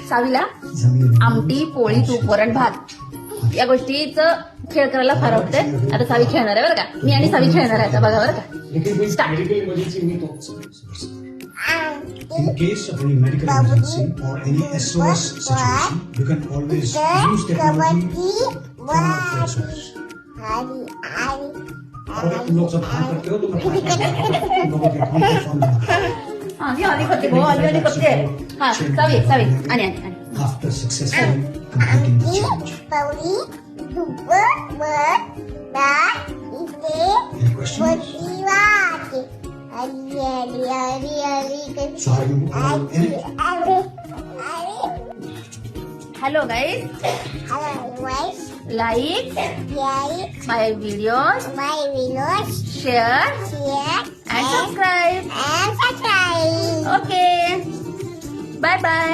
सावीला आमटी पोळी तूप वरण भात या गोष्टीचं खेळ करायला फार आवडते. आता सावी खेळणार आहे बरं का. मी आणि सावी खेळणार आहे आता बघा बरं का. Start. In case of any medical emergency or any SOS situation, you can always use technology for SOS. और तुम लोग सब काम करते हो तो मैं तुम लोगों के अकाउंट पे फॉर्म बना आधी आधी करते भाऊ आधी करते. हा सावी सावी आणि आणि after successfully completing the challenge. Any questions? So are you all in it? Hello guys, like my videos, share and subscribe. Okay, bye bye.